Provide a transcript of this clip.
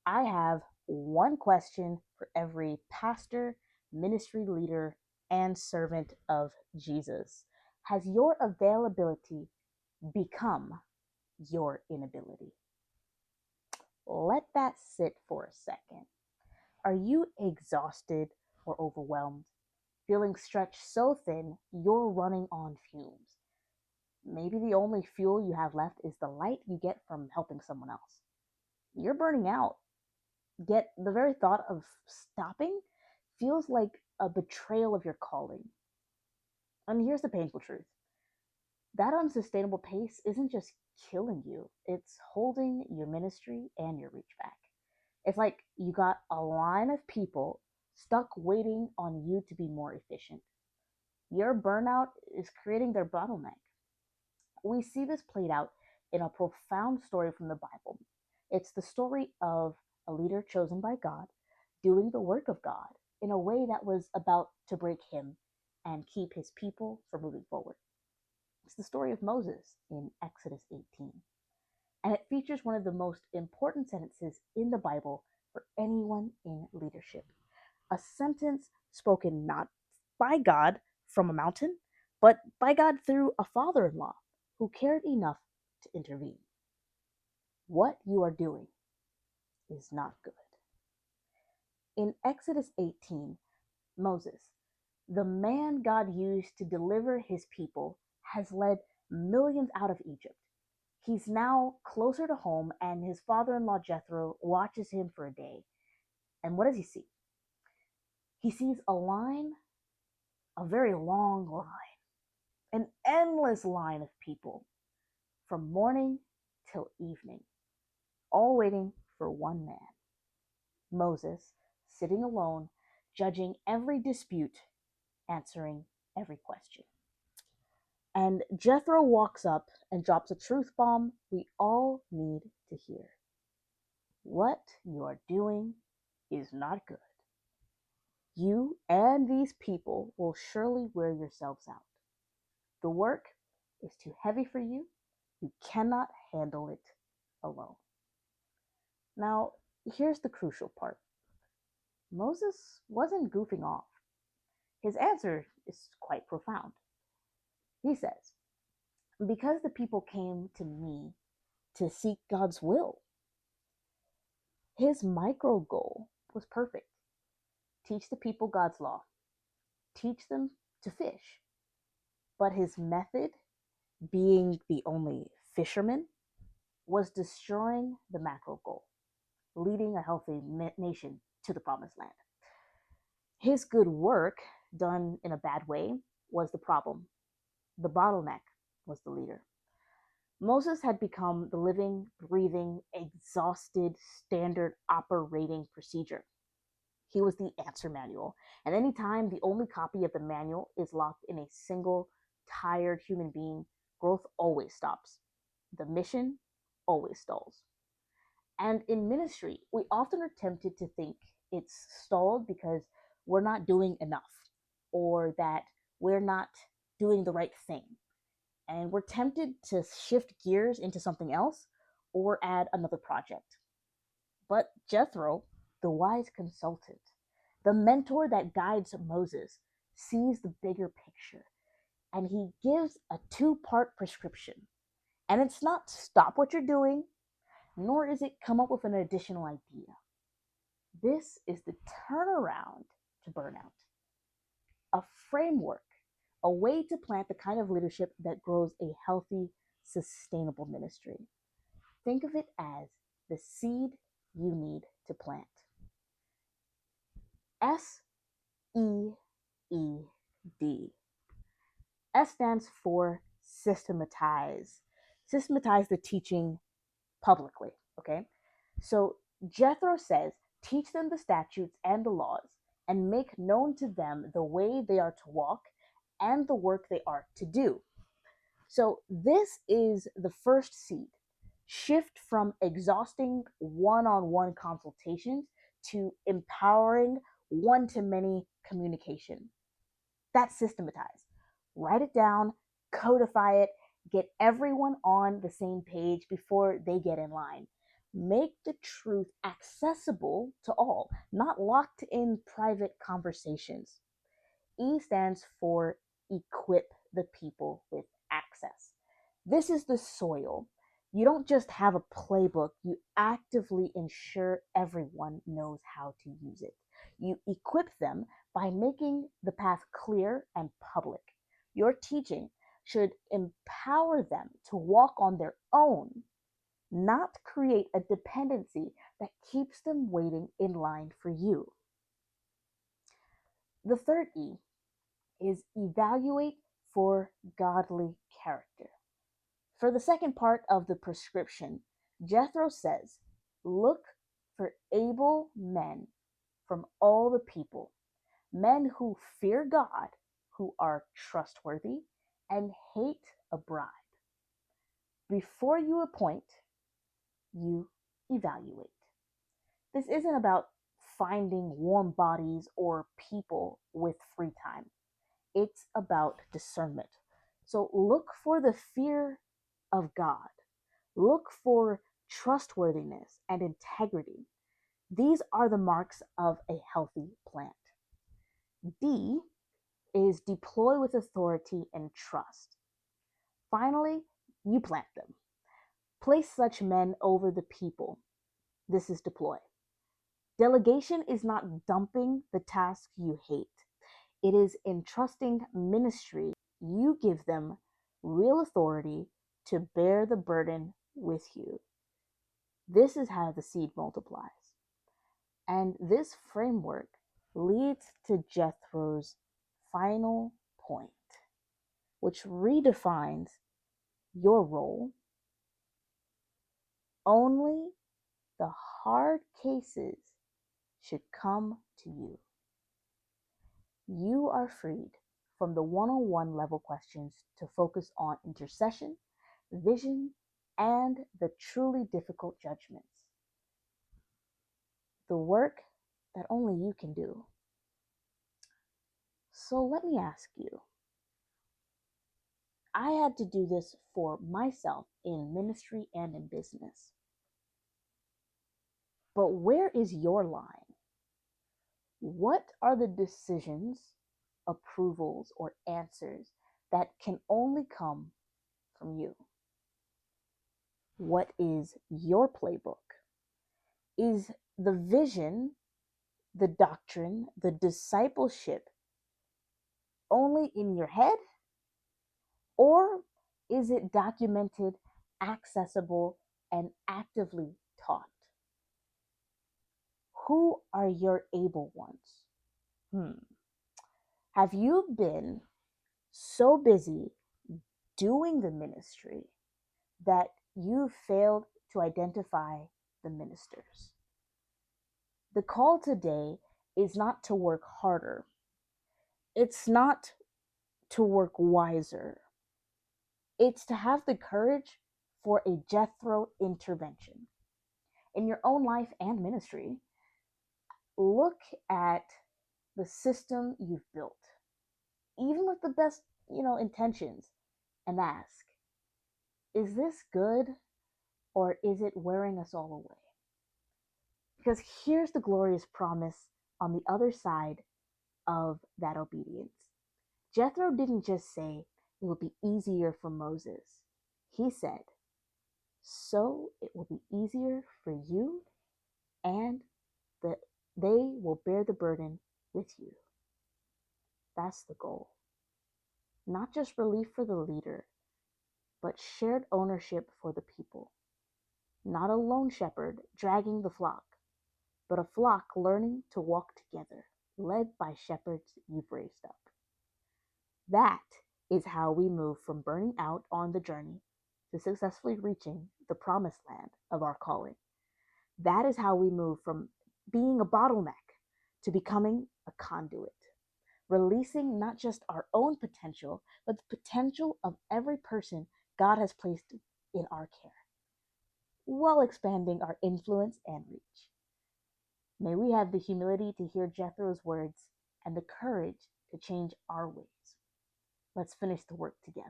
I have one question for every pastor, ministry leader, and servant of Jesus. Has your availability become your inability? Let that sit for a second. Are you exhausted or overwhelmed? Feeling stretched so thin you're running on fumes? Maybe the only fuel you have left is the light you get from helping someone else. You're burning out, yet the very thought of stopping feels like a betrayal of your calling. And here's the painful truth: that unsustainable pace isn't just killing you, it's holding your ministry and your reach back. It's like you got a line of people stuck waiting on you to be more efficient. Your burnout is creating their bottleneck. We see this played out in a profound story from the Bible. It's the story of a leader chosen by God doing the work of God in a way that was about to break him and keep his people from moving forward. It's the story of Moses in Exodus 18, and it features one of the most important sentences in the Bible for anyone in leadership. A sentence spoken not by God from a mountain, but by God through a father in law who cared enough to intervene. What you are doing is not good. In Exodus 18, Moses, the man God used to deliver his people, has led millions out of Egypt. He's now closer to home, and his father in law Jethro watches him for a day. And what does he see? He sees a line, a very long line, an endless line of people from morning till evening, all waiting for one man, Moses, sitting alone, judging every dispute, answering every question. And Jethro walks up and drops a truth bomb we all need to hear. What you are doing is not good. You and these people will surely wear yourselves out. The work is too heavy for you. You cannot handle it alone. Now, here's the crucial part: Moses wasn't goofing off. His answer is quite profound. He says, because the people came to me to seek God's will. His micro goal was perfect: teach the people God's law, teach them to fish. But his method, being the only fisherman, was destroying the macro goal, leading a healthy nation to the promised land. His good work, done in a bad way, was the problem. The bottleneck was the leader. Moses had become the living, breathing, exhausted standard operating procedure. He was the answer manual. And anytime the only copy of the manual is locked in a single, tired human being, growth always stops. The mission always stalls. And in ministry, we often are tempted to think it's stalled because we're not doing enough, or that we're not doing the right thing. And we're tempted to shift gears into something else or add another project. But Jethro, the wise consultant, the mentor that guides Moses, sees the bigger picture, and he gives a two-part prescription. And it's not stop what you're doing, nor is it come up with an additional idea. This is the turnaround to burnout: a framework, a way to plant the kind of leadership that grows a healthy, sustainable ministry. Think of it as the seed you need to plant. SEED. S stands for systematize. Systematize the teaching publicly, okay? So Jethro says, teach them the statutes and the laws, and make known to them the way they are to walk and the work they are to do. So this is the first seed. Shift from exhausting one-on-one consultations to empowering one-to-many communication. That's systematize. Write it down, codify it, get everyone on the same page before they get in line. Make the truth accessible to all, not locked in private conversations. E stands for equip the people with access. This is the soil. You don't just have a playbook, you actively ensure everyone knows how to use it. You equip them by making the path clear and public. Your teaching should empower them to walk on their own, not create a dependency that keeps them waiting in line for you. The third E is evaluate for godly character. For the second part of the prescription, Jethro says, look for able men from all the people, men who fear God, who are trustworthy, and hate a bribe. Before you appoint, you evaluate. This isn't about finding warm bodies or people with free time. It's about discernment. So look for the fear of God. Look for trustworthiness and integrity. These are the marks of a healthy plant. D is deploy with authority and trust. Finally, you plant them. Place such men over the people. This is deploy. Delegation is not dumping the task you hate. It is entrusting ministry. You give them real authority to bear the burden with you. This is how the seed multiplies. And this framework leads to Jethro's final point, which redefines your role. Only the hard cases should come to you. You are freed from the one-on-one level questions to focus on intercession, vision, and the truly difficult judgments. The work that only you can do. So let me ask you, I had to do this for myself in ministry and in business. But where is your line? What are the decisions, approvals, or answers that can only come from you? What is your playbook? Is the vision, the doctrine, the discipleship only in your head? Or is it documented, accessible, and actively taught? Who are your able ones? Have you been so busy doing the ministry that you failed to identify the ministers? The call today is not to work harder. It's not to work wiser. It's to have the courage for a Jethro intervention. In your own life and ministry, look at the system you've built, even with the best, intentions, and ask, is this good or is it wearing us all away? Because here's the glorious promise on the other side of that obedience. Jethro didn't just say it will be easier for Moses. He said, so it will be easier for you, and that they will bear the burden with you. That's the goal. Not just relief for the leader, but shared ownership for the people. Not a lone shepherd dragging the flock, but a flock learning to walk together, led by shepherds you've raised up. That is how we move from burning out on the journey to successfully reaching the promised land of our calling. That is how we move from being a bottleneck to becoming a conduit, releasing not just our own potential, but the potential of every person God has placed in our care, while expanding our influence and reach. May we have the humility to hear Jethro's words and the courage to change our ways. Let's finish the work together.